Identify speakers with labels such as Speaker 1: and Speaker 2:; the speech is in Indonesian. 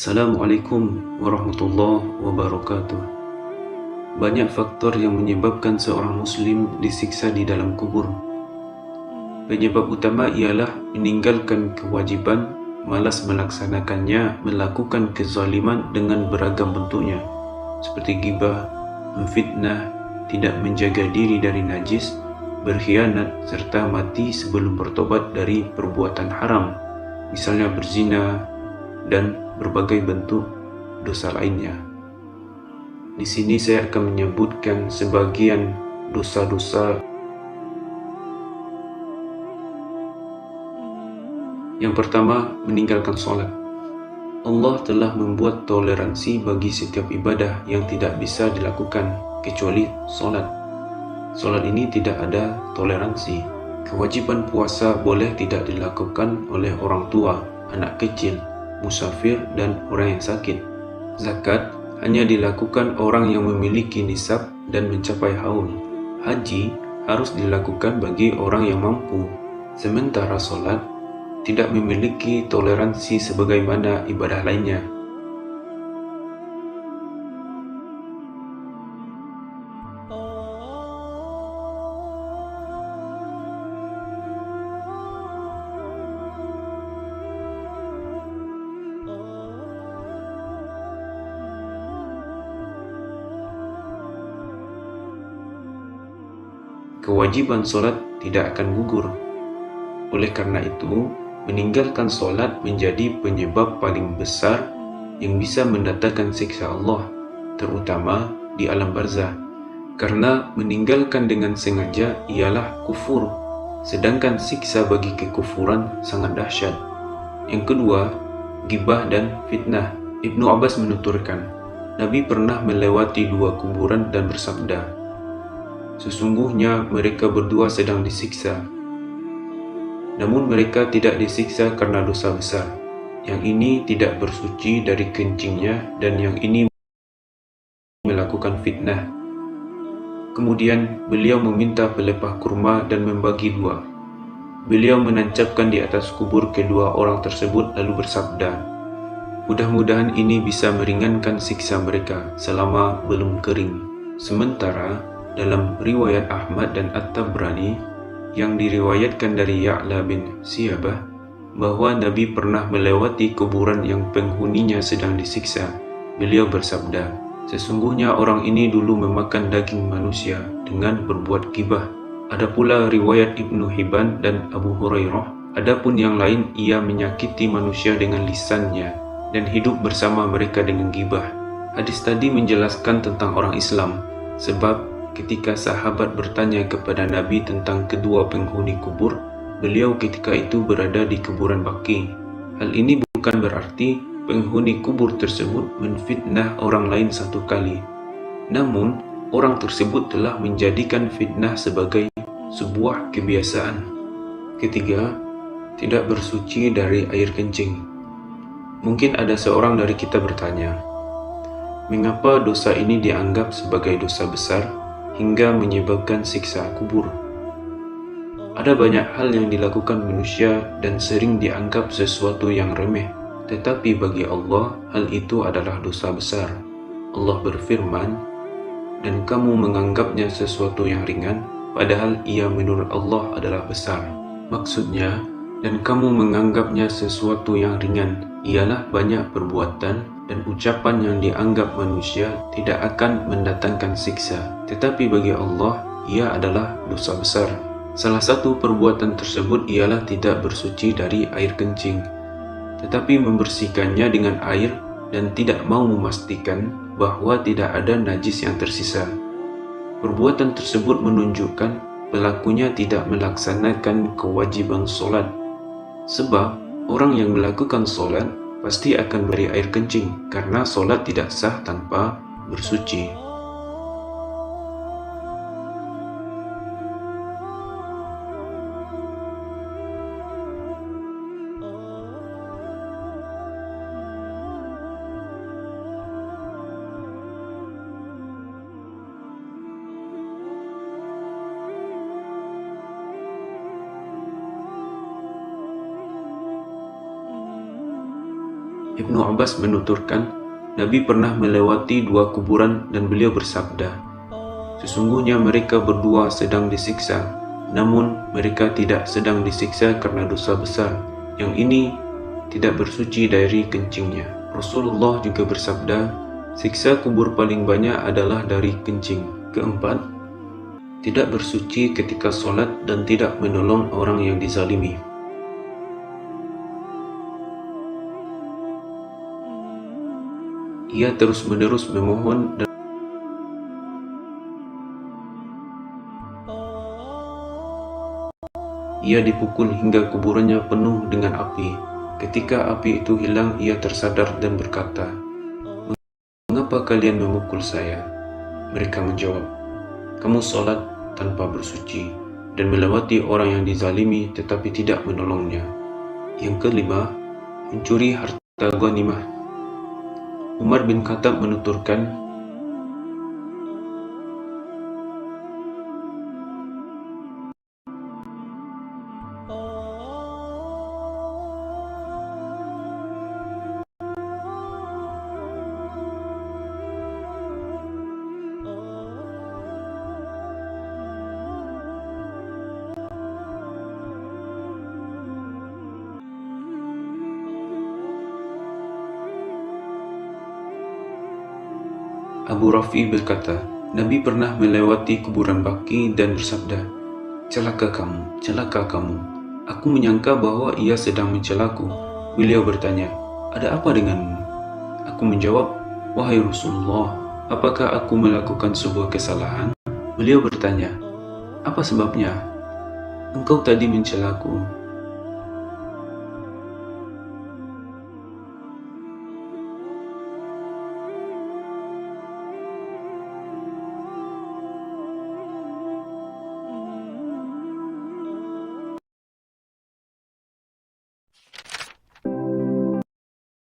Speaker 1: Assalamualaikum warahmatullahi wabarakatuh. Banyak faktor yang menyebabkan seorang muslim disiksa di dalam kubur. Penyebab utama ialah meninggalkan kewajiban, malas melaksanakannya, melakukan kezaliman dengan beragam bentuknya, seperti ghibah, memfitnah, tidak menjaga diri dari najis, berkhianat, serta mati sebelum bertobat dari perbuatan haram, misalnya berzina, dan berbagai bentuk dosa lainnya. Di sini saya akan menyebutkan sebagian dosa-dosa. Yang pertama, meninggalkan sholat. Allah telah membuat toleransi bagi setiap ibadah yang tidak bisa dilakukan kecuali sholat. Sholat ini tidak ada toleransi. Kewajiban puasa boleh tidak dilakukan oleh orang tua, anak kecil, musafir, dan orang yang sakit. Zakat hanya dilakukan orang yang memiliki nisab dan mencapai haul. Haji harus dilakukan bagi orang yang mampu. Sementara sholat tidak memiliki toleransi sebagaimana ibadah lainnya. Kewajiban sholat tidak akan gugur. Oleh karena itu, meninggalkan sholat menjadi penyebab paling besar yang bisa mendatangkan siksa Allah, terutama di alam barzah. Karena meninggalkan dengan sengaja ialah kufur, sedangkan siksa bagi kekufuran sangat dahsyat. Yang kedua, ghibah dan fitnah. Ibnu Abbas menuturkan, Nabi pernah melewati dua kuburan dan bersabda, sesungguhnya mereka berdua sedang disiksa. Namun mereka tidak disiksa karena dosa besar. Yang ini tidak bersuci dari kencingnya dan yang ini melakukan fitnah. Kemudian beliau meminta pelepah kurma dan membagi dua. Beliau menancapkan di atas kubur kedua orang tersebut lalu bersabda, mudah-mudahan ini bisa meringankan siksa mereka selama belum kering. Sementara dalam riwayat Ahmad dan At-Tabrani yang diriwayatkan dari Ya'la bin Siyabah bahwa Nabi pernah melewati kuburan yang penghuninya sedang disiksa. Beliau bersabda, sesungguhnya orang ini dulu memakan daging manusia dengan berbuat ghibah. Ada pula riwayat Ibnu Hibban dan Abu Hurairah. Adapun yang lain, ia menyakiti manusia dengan lisannya dan hidup bersama mereka dengan ghibah. Hadis tadi menjelaskan tentang orang Islam, sebab ketika sahabat bertanya kepada Nabi tentang kedua penghuni kubur, beliau ketika itu berada di kuburan Baqi. Hal ini bukan berarti penghuni kubur tersebut menfitnah orang lain satu kali. Namun, orang tersebut telah menjadikan fitnah sebagai sebuah kebiasaan. Ketiga, tidak bersuci dari air kencing. Mungkin ada seorang dari kita bertanya, mengapa dosa ini dianggap sebagai dosa besar hingga menyebabkan siksa kubur? Ada banyak hal yang dilakukan manusia dan sering dianggap sesuatu yang remeh, tetapi bagi Allah hal itu adalah dosa besar. Allah berfirman, dan kamu menganggapnya sesuatu yang ringan, padahal ia menurut Allah adalah besar. Maksudnya, dan kamu menganggapnya sesuatu yang ringan ialah banyak perbuatan dan ucapan yang dianggap manusia tidak akan mendatangkan siksa, tetapi bagi Allah ia adalah dosa besar. Salah satu perbuatan tersebut ialah tidak bersuci dari air kencing, tetapi membersihkannya dengan air dan tidak mau memastikan bahwa tidak ada najis yang tersisa. Perbuatan tersebut menunjukkan pelakunya tidak melaksanakan kewajiban sholat, sebab orang yang melakukan sholat pasti akan beri air kencing karena sholat tidak sah tanpa bersuci. Ibnu Abbas menuturkan, Nabi pernah melewati 2 kuburan dan beliau bersabda, "Sesungguhnya mereka berdua sedang disiksa, namun mereka tidak sedang disiksa karena dosa besar, yang ini tidak bersuci dari kencingnya." Rasulullah juga bersabda, "Siksa kubur paling banyak adalah dari kencing." Keempat, tidak bersuci ketika sholat dan tidak menolong orang yang dizalimi. Ia terus-menerus memohon dan ia dipukul hingga kuburannya penuh dengan api. Ketika api itu hilang, ia tersadar dan berkata, "Mengapa kalian memukul saya?" Mereka menjawab, "Kamu sholat tanpa bersuci dan melewati orang yang dizalimi tetapi tidak menolongnya." Yang kelima, mencuri harta ghanimah. Umar bin Khattab menuturkan, Abu Rafi berkata, Nabi pernah melewati kuburan Baqi dan bersabda, "Celaka kamu, celaka kamu." Aku menyangka bahwa ia sedang mencelaku. Beliau bertanya, "Ada apa denganmu?" Aku menjawab, "Wahai Rasulullah, apakah aku melakukan sebuah kesalahan?" Beliau bertanya, "Apa sebabnya?" "Engkau tadi mencelaku."